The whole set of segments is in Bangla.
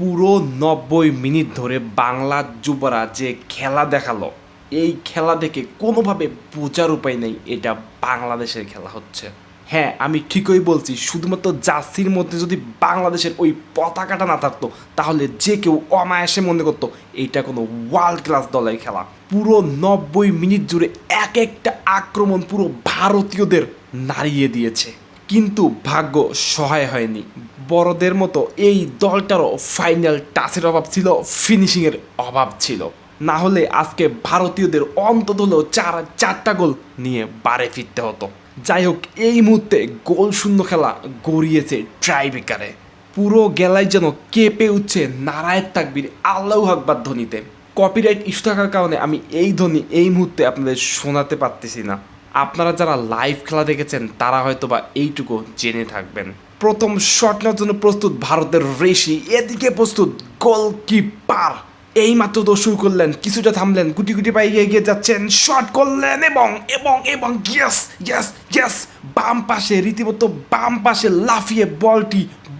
পুরো ৯০ মিনিট ধরে বাংলা যুবরা যে খেলা দেখালো, এই খেলা দেখে কোনোভাবে বোঝার উপায় নেই এটা বাংলাদেশের খেলা হচ্ছে। হ্যাঁ, আমি ঠিকই বলছি, শুধুমাত্র জার্সির মধ্যে যদি বাংলাদেশের ওই পতাকাটা না থাকতো তাহলে যে কেউ অনায়াসে মনে করতো এইটা কোনো ওয়ার্ল্ড ক্লাস দলের খেলা। পুরো ৯০ মিনিট জুড়ে এক একটা আক্রমণ পুরো ভারতীয়দের নাড়িয়ে দিয়েছে, কিন্তু ভাগ্য সহায় হয়নি। বড়দের মতো এই দলটারও ফাইনাল টাচের অভাব ছিল, ফিনিশিংয়ের অভাব ছিল, না হলে আজকে ভারতীয়দের অন্তত হলেও চারটা গোল নিয়ে বাড়ি ফিরতে হতো। যাই হোক, এই মুহূর্তে গোল শূন্য খেলা গড়িয়েছে ট্রাইবেকারে। পুরো গেলাই যেন কেঁপে উঠছে নারায়ের তাকবীর আল্লাহু আকবার ধ্বনিতে। কপিরাইট ইস্যু থাকার কারণে আমি এই ধ্বনি এই মুহূর্তে আপনাদের শোনাতে পারতেছি না। আপনারা যারা লাইভ খেলা দেখেছেন তারা হয়তো বা এইটুকু জেনে থাকবেন। প্রথম শট নেওয়ার জন্য প্রস্তুত ভারতের ঋষি, এদিকে প্রস্তুত গোলকিপার। এই মাত্র তো শুরু করলেন, কিছুটা থামলেন, গুটি গুটি পায়ে এগিয়ে যাচ্ছেন, শট করলেন এবং এবং এবং ইয়েস ইয়েস ইয়েস, বাম পাশে রীতিমতো বাম পাশে লাফিয়ে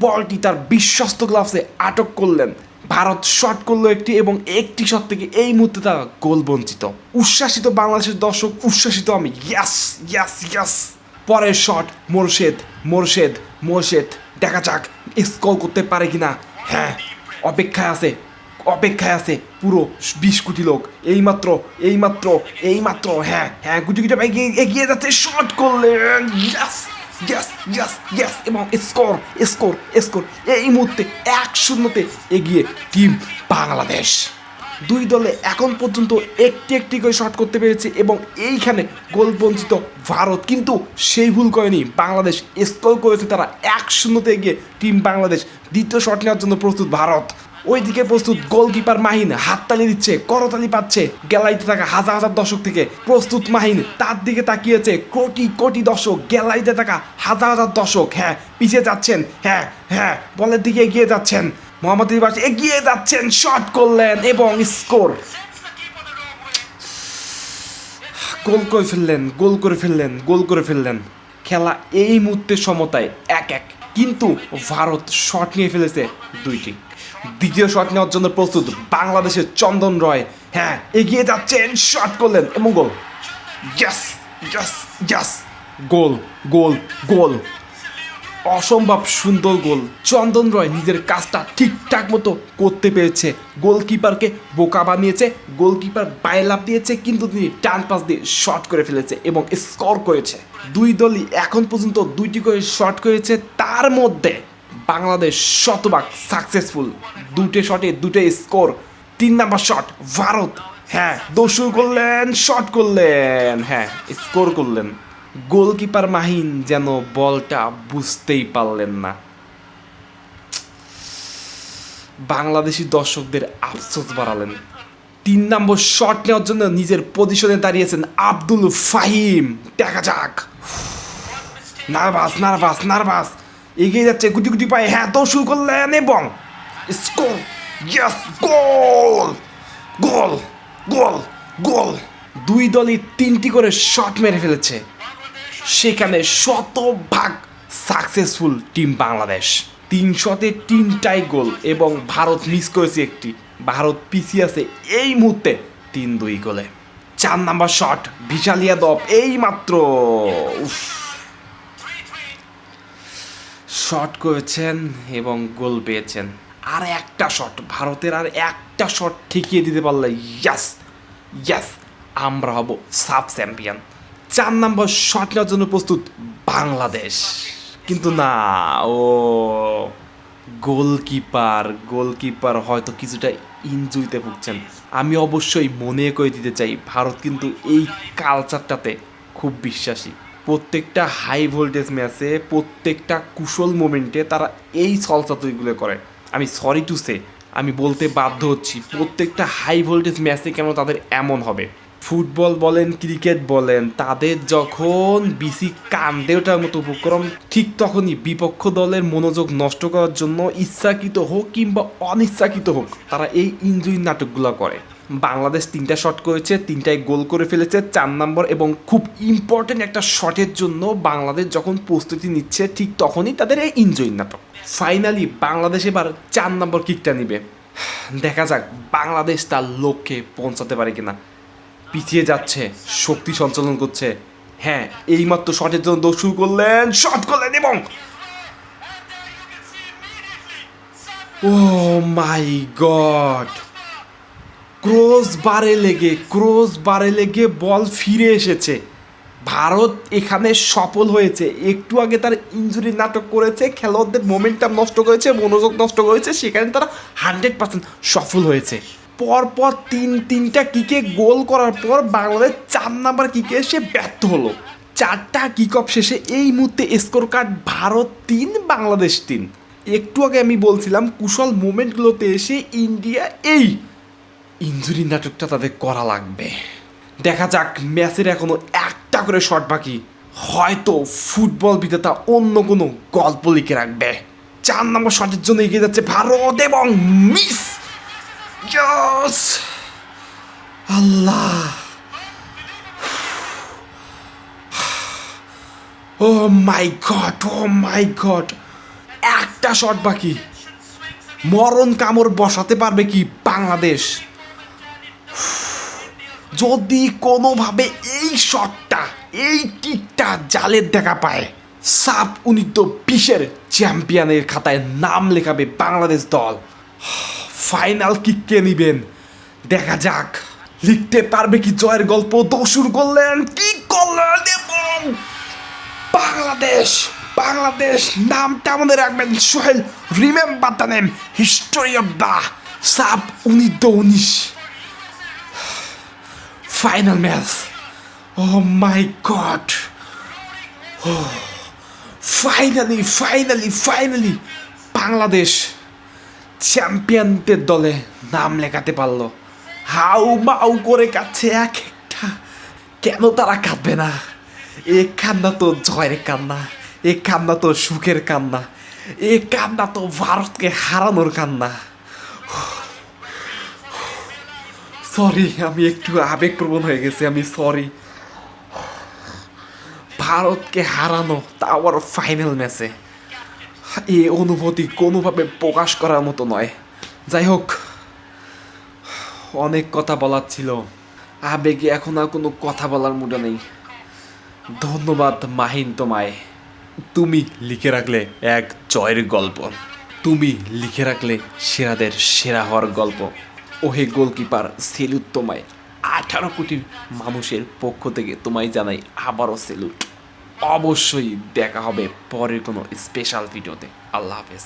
বলটি তার বিশ্বস্ত গ্লাভসে আটক করলেন। ভারত শট করলো একটি এবং একটি শট থেকে এই মুহূর্তে তারা গোল বঞ্চিত। উচ্ছ্বাসিত বাংলাদেশের দর্শক, উচ্ছ্বাসিত আমি। ইয়াস ইয়াস ইয়াস। পরের শট মোরশেদ, দেখা যাক স্কোর করতে পারে কিনা। হ্যাঁ, অপেক্ষায় আছে পুরো ২০ কোটি লোক। এইমাত্র হ্যাঁ হ্যাঁ, গুটি এগিয়ে যাচ্ছে, শট করলেন। ইয়াস ইয়াস ইয়াস ইয়াস এবং স্কোর। এই মুহূর্তে ১-০ এগিয়ে টিম বাংলাদেশ। দুই দলে এখন পর্যন্ত একটি করে শট করতে পেরেছে এবং এইখানে গোল বঞ্চিত ভারত, কিন্তু সেই ভুল করেনি বাংলাদেশ। স্কোর করেছে তারা ১-০ এগিয়ে টিম বাংলাদেশ। দ্বিতীয় শট নেওয়ার জন্য প্রস্তুত ভারত। ওইদিকে প্রস্তুত গোলকিপার মাহিন, হাততালি দিচ্ছে, করতালি পাচ্ছে গ্যালারিতে থাকা হাজার হাজার দর্শক থেকে। প্রস্তুত মাহিন, তার দিকে তাকিয়েছে কোটি কোটি দর্শক, গ্যালারিতে থাকা হাজার হাজার দর্শক। হ্যাঁ, পিছিয়ে যাচ্ছেন, হ্যাঁ বলের দিকে এগিয়ে যাচ্ছেন, মোহাম্মদ রিবাস এগিয়ে যাচ্ছেন, শট করলেন এবং স্কোর। গোল করে ফেললেন। খেলা এই মুহূর্তে সমতায় ১-১, কিন্তু ভারত শট নিয়ে ফেলেছে 2টি। দ্বিতীয় শট নেওয়ার জন্য প্রস্তুত বাংলাদেশের চন্দন রয়। হ্যাঁ, এগিয়ে যাচ্ছেন, শট করলেন এবং গোল। ইয়াস ইয়াস ইয়াস, গোল। অসম্ভব সুন্দর গোল। চন্দন রয় নিজের কাজটা ঠিকঠাক মতো করতে পেরেছে, গোলকিপারকে বোকা বানিয়েছে। গোলকিপার বাইরে লাফ দিয়েছে, কিন্তু তিনি টান পাস দিয়ে শট করে ফেলেছে এবং স্কোর করেছে। দুই দলই এখন পর্যন্ত 2টি করে শট করেছে, তার মধ্যে বাংলাদেশ শতভাগ সাকসেসফুল। 2টে শটে 2টে স্কোর। 3 number shot Bharat. হ্যাঁ, দৌড় করলেন, শট করলেন, হ্যাঁ স্কোর করলেন। গোলকিপার মাহিন যেন বলটা বুঝতেই পারলেন না। বাংলাদেশি দর্শকদের আফসোস বাড়ালেন। 3 নম্বর শট নেওয়ার জন্য নিজের পজিশনে দাঁড়িয়েছেন আব্দুল ফাহিম। দেখা যাক, নার্ভাস এগিয়ে যাচ্ছে গুটি গুটি পায়ে। হ্যাঁ, তো শুরু করলেন এবং স্কোর। ইয়েস, গোল। দুই দলই 3টি করে শট মেরে ফেলেছে, সেখানে শতভাগ সাকসেসফুল টিম বাংলাদেশ। 3 শটে 3টাই গোল এবং ভারত মিস করেছে একটি। ভারত পিছিয়ে আছে এই মুহূর্তে ৩-২ গোলে। 4 নাম্বার শট ভিশাল ইয়াদব, এই মাত্র শট করেছেন এবং গোল পেয়েছেন। আর একটা শট ভারতের, আর একটা শট ঠেকিয়ে দিতে পারলে ইয়াস, আমরা হব সাব চ্যাম্পিয়ন। 4 নম্বর শট নেওয়ার জন্য প্রস্তুত বাংলাদেশ, কিন্তু না, গোলকিপার হয়তো কিছুটা ইনজুরিতে ভুগছেন। আমি অবশ্যই মনে করে দিতে চাই, ভারত কিন্তু এই কালচারটাতে খুব বিশ্বাসী। প্রত্যেকটা হাই ভোল্টেজ ম্যাচে, প্রত্যেকটা কুশল মোমেন্টে তারা এই ছলচাতুরিগুলো করে। আমি সরি টু সে, আমি বলতে বাধ্য হচ্ছি, প্রত্যেকটা হাই ভোল্টেজ ম্যাচে কেন তাদের এমন হবে। ফুটবল বলেন, ক্রিকেট বলেন, তাদের যখন বিসি কান্দে ওঠার মতো উপক্রম, ঠিক তখনই বিপক্ষ দলের মনোযোগ নষ্ট করার জন্য ইচ্ছাকৃত হোক কিংবা অনিচ্ছাকৃত হোক তারা এই ইনজুরি নাটকগুলো করে। বাংলাদেশ 3টা শট করেছে, 3টায় গোল করে ফেলেছে, 4 নম্বর এবং খুব ইম্পর্টেন্ট একটা শটের জন্য বাংলাদেশ যখন প্রস্তুতি নিচ্ছে ঠিক তখনই তাদের এই ইনজয়িং নাটক। ফাইনালি বাংলাদেশ এবার 4 নম্বর কিকটা নিবে। দেখা যাক বাংলাদেশ তার লক্ষ্যে পৌঁছাতে পারে কিনা। পিছিয়ে যাচ্ছে, শক্তি সঞ্চালন করছে। হ্যাঁ, এইমাত্র শটের জন্য দৌড় শুরু করলেন, শট করলেন এবং ও মাই গড, ক্রস বারে লেগে বল ফিরে এসেছে। ভারত এখানে সফল হয়েছে। একটু আগে তার ইনজুরি নাটক করেছে, খেলোয়াড়দের মোমেন্টাম নষ্ট করেছে, মনোযোগ নষ্ট করেছে, সেখানে তারা 100% সফল হয়েছে। পরপর তিনটা কিকে গোল করার পর বাংলাদেশ 4 নাম্বার কিকে এসে ব্যর্থ হলো। 4টা কিক অফ শেষে এই মুহূর্তে স্কোর কার্ড ভারত 3 বাংলাদেশ 3। একটু আগে আমি বলছিলাম কুশল মোমেন্টগুলোতে এসে ইন্ডিয়া এই ইনজুরি নাটকটা তাদের করা লাগবে। দেখা যাক, ম্যাচের এখনো একটা করে শট বাকি। হয়তো ফুটবল বিধাতা অন্য কোনো গল্প লিখে রাখবে। 4 নম্বর শটের জন্য এগিয়ে যাচ্ছে ভারত এবং miss. Yes, Allah, O my god, একটা শট বাকি। মরণ কামড় বসাতে পারবে কি বাংলাদেশ? যদি কোনোভাবে এই শটটা, এই কিকটা জালের দেখা পায়, সাব 19-20-এর চ্যাম্পিয়নের খাতায় নাম লেখাবে বাংলাদেশ দল। ফাইনাল কিক কে নিবেন দেখা যাক। লিখতে পারবে কি জয়ের গল্প? দৌড় করলেন, কি করলেন এবং বাংলাদেশ নামটা মনে রাখবেন Sohel. Remember the name, history of the sub 19-19 final match. Oh my god, finally Bangladesh চ্যাম্পিয়নদের দলে নাম লেখাতে পারলো। হাউ মাউ করে কাছে এক একটা। কেন তারা কাঁদবে না? এ কান্না তো জয়ের কান্না, এ কান্না তো সুখের কান্না, এ কান্না তো ভারতকে হারানোর কান্না। সরি, আমি একটু আবেগপ্রবণ হয়ে গেছি, আমি সরি। ভারতকে হারানো, তা আবার ফাইনাল ম্যাচে, এই অনুভূতি কোনোভাবে প্রকাশ করার মতো নয়। যাই হোক, অনেক কথা বলার ছিল, আবেগে এখন আর কোনো কথা বলার মুডে নেই। ধন্যবাদ মাহিন তোমায়, তুমি লিখে রাখলে এক জয়ের গল্প, তুমি লিখে রাখলে সেরাদের সেরা হওয়ার গল্প। ওহে গোলকিপার, সেলুট তোমায়। 18 কোটি মানুষের পক্ষ থেকে তোমায় জানাই আবারও সেলুট। অবশ্যই দেখা হবে পরের কোনো স্পেশাল ভিডিওতে। আল্লাহ হাফেজ।